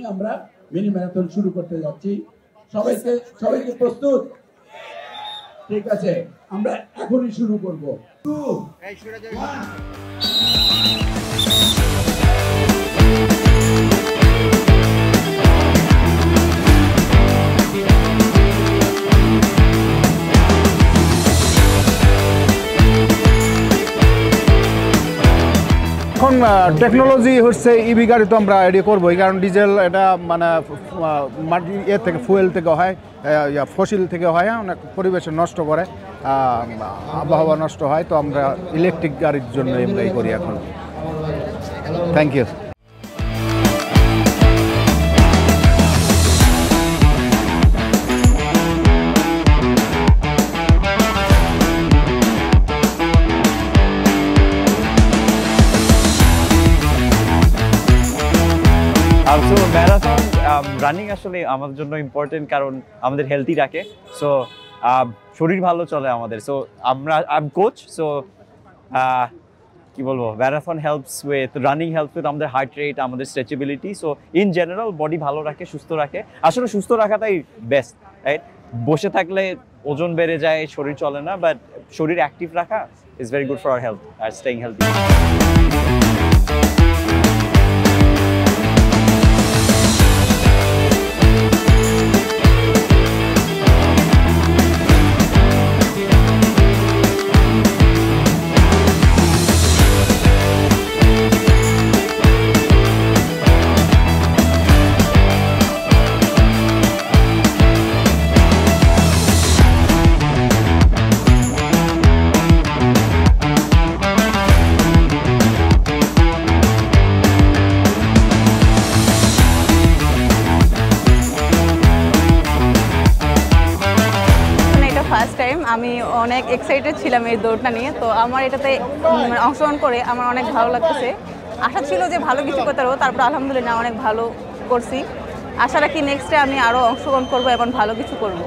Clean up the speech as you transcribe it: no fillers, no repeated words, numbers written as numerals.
নিয়ে আমরা mini marathon শুরু করতে যাচ্ছি। সবাইকে প্রস্তুত? ঠিক আছে, আমরা এখনই শুরু করব। 2 1 এখন টেকনোলজি হচ্ছে ইভি গাড়ি তো আমরা এডি করবো, কারণ ডিজেল এটা মানে মাটি থেকে ফুয়েল থেকে হয়, ফসিল থেকে হয়, অনেক পরিবেশ নষ্ট করে, আবহাওয়া নষ্ট হয়। তো আমরা ইলেকট্রিক গাড়ির জন্য এমনি করি এখন। Thank you. So marathon running আসলে আমাদের জন্য ইম্পর্টেন্ট, কারণ আমাদের হেলদি রাখে। সো শরীর ভালো চলে আমাদের। So I am coach, so কি বলবো, marathon helps with running, helps with আমাদের হার্ট রেট, আমাদের stretchability. So in general body ভালো রাখে, সুস্থ রাখে। আসলে সুস্থ রাখাটাই বেস্ট, রাইট? বসে থাকলে ওজন বেড়ে যায়, শরীর চলে না, বাট শরীর অ্যাক্টিভ রাখা is very good for our health R staying healthy. First time আমি অনেক এক্সাইটেড ছিলাম এই দৌড়টা নিয়ে। তো আমার এটাতে অংশগ্রহণ করে আমার অনেক ভালো লাগতেছে। আশা ছিল যে ভালো কিছু করতে পারবো, তারপর আলহামদুলিল্লাহ অনেক ভালো করছি। আশা রাখি নেক্সটে আমি আরও অংশগ্রহণ করবো এবং ভালো কিছু করবো।